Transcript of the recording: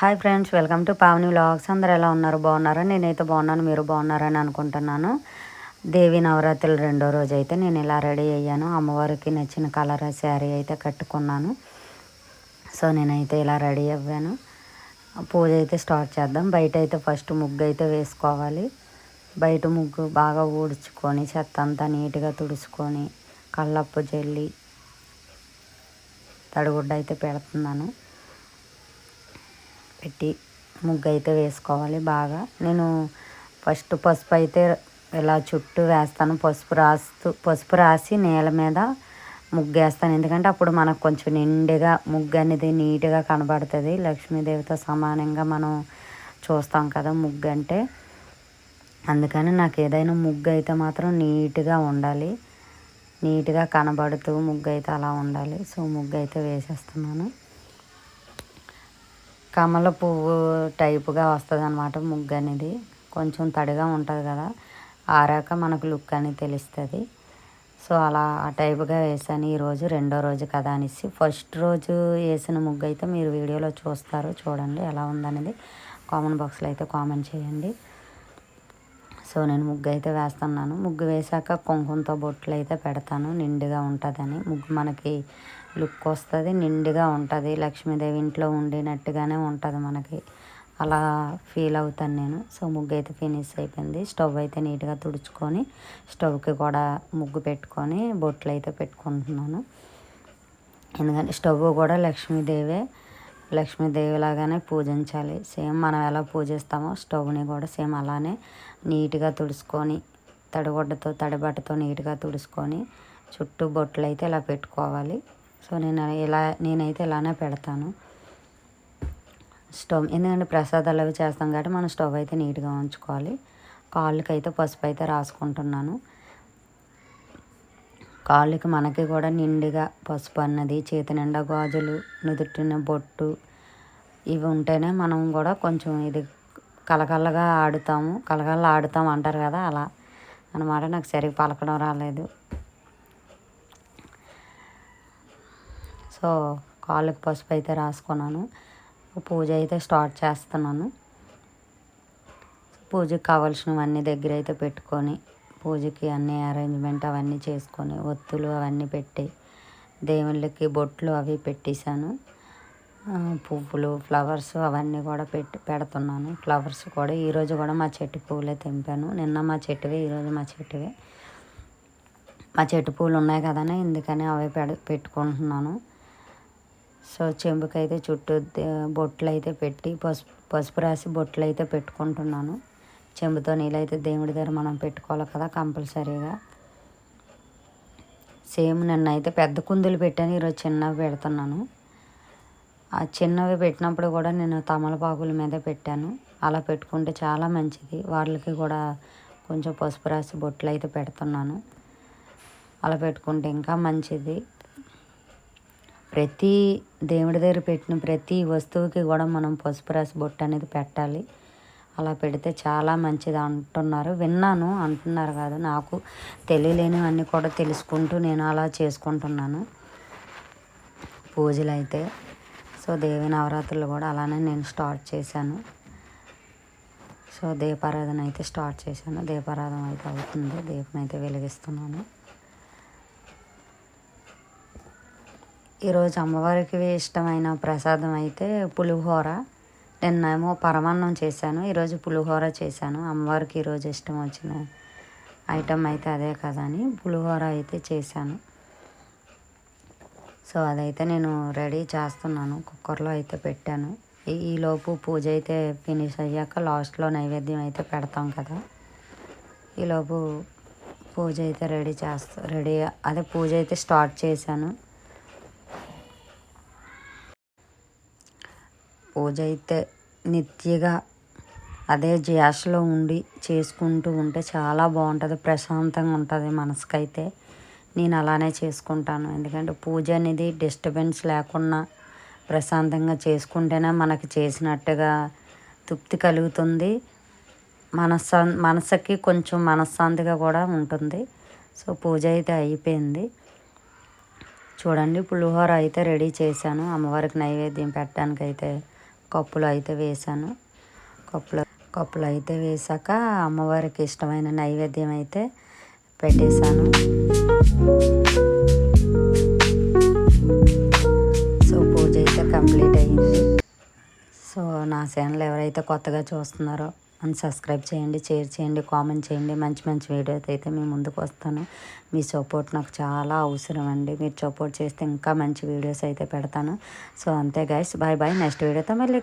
Hi friends, welcome to Pavani vlogs. అందరు ఎలా ఉన్నారు? బాగున్నారా? నేనైతే బాగున్నాను. మీరు బాగున్నారని అనుకుంటున్నాను. దేవి నవరాత్రులు రెండో రోజు అయితే నేను ఇలా రెడీ అయ్యాను. అమ్మవారికి నచ్చిన కలర్ శారీ అయితే కట్టుకున్నాను. సో నేనైతే ఇలా రెడీ అవ్వాను. పూజ అయితే స్టార్ట్ చేద్దాం. బయట అయితే ఫస్ట్ ముగ్గు అయితే వేసుకోవాలి. బయట ముగ్గు బాగా ఊడ్చుకొని చెత్త అంతా నీట్గా తుడుచుకొని కళ్ళప్పు జల్లి తడిగుడ్డ అయితే పెడుతున్నాను. పెట్టి ముగ్గు అయితే వేసుకోవాలి. బాగా నేను ఫస్ట్ పసుపు అయితే ఇలా చుట్టూ వేస్తాను. పసుపు రాసి నేల మీద ముగ్గు వేస్తాను. ఎందుకంటే అప్పుడు మనకు కొంచెం నిండుగా ముగ్గు అనేది నీట్గా కనబడుతుంది. లక్ష్మీదేవితో సమానంగా మనం చూస్తాం కదా ముగ్గు అంటే. అందుకని నాకు ఏదైనా ముగ్గు అయితే మాత్రం నీట్గా ఉండాలి, నీట్గా కనబడుతూ ముగ్గు అయితే అలా ఉండాలి. సో ముగ్గు అయితే వేసేస్తున్నాను. కమల పువ్వు టైపుగా వస్తుంది అన్నమాట ముగ్గు అనేది. కొంచెం తడిగా ఉంటుంది కదా, ఆరాక మనకు లుక్ అనేది తెలుస్తుంది. సో అలా ఆ టైపుగా వేసాను. ఈరోజు రెండో రోజు కదా అనేసి ఫస్ట్ రోజు వేసిన ముగ్గు అయితే మీరు వీడియోలో చూస్తారు. చూడండి ఎలా ఉందనేది కామెంట్ బాక్స్లో అయితే కామెంట్ చేయండి. సో నేను ముగ్గు అయితే వేస్తున్నాను. ముగ్గు వేసాక కుంకుమతో బొట్లు అయితే పెడతాను. నిండుగా ఉంటుందని ముగ్గు మనకి లుక్ వస్తుంది, నిండుగా ఉంటుంది. లక్ష్మీదేవి ఇంట్లో ఉండినట్టుగానే ఉంటుంది మనకి. అలా ఫీల్ అవుతాను నేను. సో ముగ్గు అయితే ఫినిష్ అయిపోయింది. స్టవ్ అయితే నీట్గా తుడుచుకొని స్టవ్కి కూడా ముగ్గు పెట్టుకొని బొట్లు అయితే పెట్టుకుంటున్నాను. ఎందుకంటే స్టవ్ కూడా లక్ష్మీదేవి లాగానే పూజించాలి. సేమ్ మనం ఎలా పూజిస్తామో స్టవ్ని కూడా సేమ్ అలానే నీట్గా తుడుచుకొని తడిబట్టతో నీట్గా తుడుచుకొని చుట్టూ బొట్లు అయితే ఇలా పెట్టుకోవాలి. సో నేనైతే ఇలానే పెడతాను స్టవ్. ఎందుకంటే ప్రసాదాలు అవి చేస్తాం కాబట్టి మనం స్టవ్ అయితే నీట్గా ఉంచుకోవాలి. కాళ్ళకి అయితే పసుపు అయితే రాసుకుంటున్నాను. కాళ్ళకి మనకి కూడా నిండుగా పసుపు అన్నది, చేతి నిండా గాజులు, నుదుటిన బొట్టు ఇవి ఉంటేనే మనం కూడా కొంచెం ఇది కలకల్లగా ఆడుతాం అంటారు కదా, అలా అన్నమాట. నాకు సరిగ్గా పలకడం రాలేదు. సో కాళ్ళకి పసుపు అయితే రాసుకున్నాను. పూజ అయితే స్టార్ట్ చేస్తున్నాను. పూజకి కావాల్సినవన్నీ దగ్గర అయితే పెట్టుకొని పూజకి అన్ని అరేంజ్మెంట్ అవన్నీ చేసుకొని ఒత్తులు అవన్నీ పెట్టి దేవుళ్ళకి బొట్లు అవి పెట్టేశాను. పువ్వులు, ఫ్లవర్స్ అవన్నీ కూడా పెడుతున్నాను. ఫ్లవర్స్ కూడా ఈరోజు కూడా మా చెట్టు పువ్వులే తెంపాను. నిన్న మా చెట్టువే, ఈరోజు మా చెట్టువే. మా చెట్టు పువ్వులు ఉన్నాయి కదనే, ఎందుకని అవే పెట్టుకుంటున్నాను. సో చెంబుకైతే చుట్టూ బొట్లు అయితే పెట్టి పసుపు రాసి బొట్లు అయితే పెట్టుకుంటున్నాను. చెంబుతో నీళ్ళైతే దేవుడి దగ్గర మనం పెట్టుకోవాలి కదా కంపల్సరీగా. సేమ్ నిన్నైతే పెద్ద కుందులు పెట్టాను, ఈరోజు చిన్నవి పెడుతున్నాను. ఆ చిన్నవి పెట్టినప్పుడు కూడా నేను తమలపాకుల మీద పెట్టాను. అలా పెట్టుకుంటే చాలా మంచిది. వాళ్ళకి కూడా కొంచెం పసుపు రాసి బొట్లు అయితే పెడుతున్నాను. అలా పెట్టుకుంటే ఇంకా మంచిది. ప్రతి దేవుడి దగ్గర పెట్టిన ప్రతి వస్తువుకి కూడా మనం పసుపు రాసి బొట్టు అనేది పెట్టాలి. అలా పెడితే చాలా మంచిది అంటున్నారు కాదు, నాకు తెలియలేనివన్నీ కూడా తెలుసుకుంటూ నేను అలా చేసుకుంటున్నాను పూజలు అయితే. సో దేవి నవరాత్రులు కూడా అలానే నేను స్టార్ట్ చేశాను. సో దీపారాధన అయితే స్టార్ట్ చేశాను. దీపారాధన అయితే అవుతుంది. దీపం అయితే వెలిగిస్తున్నాను. ఈరోజు అమ్మవారికి ఇష్టమైన ప్రసాదం అయితే పులిహోర. నిన్నేమో పరమాన్నం చేశాను, ఈరోజు పులిహోర చేశాను. అమ్మవారికి ఈరోజు ఇష్టం వచ్చిన ఐటెం అయితే అదే కదా అని పులిహోర అయితే చేశాను. సో అదైతే నేను రెడీ చేస్తున్నాను. కుక్కర్లో అయితే పెట్టాను. ఈలోపు పూజ అయితే ఫినిష్ అయ్యాక లాస్ట్లో నైవేద్యం అయితే పెడతాం కదా. ఈలోపు పూజ అయితే పూజ అయితే స్టార్ట్ చేశాను. పూజ అయితే నిత్యగా అదే ధ్యాసలో ఉండి చేసుకుంటూ ఉంటే చాలా బాగుంటుంది, ప్రశాంతంగా ఉంటుంది మనసుకైతే. నేను అలానే చేసుకుంటాను. ఎందుకంటే పూజ అనేది డిస్టర్బెన్స్ లేకుండా ప్రశాంతంగా చేసుకుంటేనే మనకి చేసినట్టుగా తృప్తి కలుగుతుంది. మనసుకి కొంచెం మనశ్శాంతిగా కూడా ఉంటుంది. సో పూజ అయితే అయిపోయింది. చూడండి పులిహోర అయితే రెడీ చేశాను. అమ్మవారికి నైవేద్యం పెట్టడానికి అయితే కప్పులో అయితే వేసాను. కప్పులో అయితే వేసాక అమ్మవారికి ఇష్టమైన నైవేద్యం అయితే పెట్టేశాను. సో పూజ అయితే కంప్లీట్ అయ్యింది. సో నా ఛానల్ ఎవరైతే కొత్తగా చూస్తున్నారో సబ్స్క్రైబ్ చేయండి, షేర్ చేయండి, కామెంట్ చేయండి. మంచి మంచి వీడియోతో అయితే మేము ముందుకు వస్తాను. మీ సపోర్ట్ నాకు చాలా అవసరం అండి. మీరు సపోర్ట్ చేస్తే ఇంకా మంచి వీడియోస్ అయితే పెడతాను. సో అంతే గైస్, బాయ్ బాయ్. నెక్స్ట్ వీడియోతో మళ్ళీ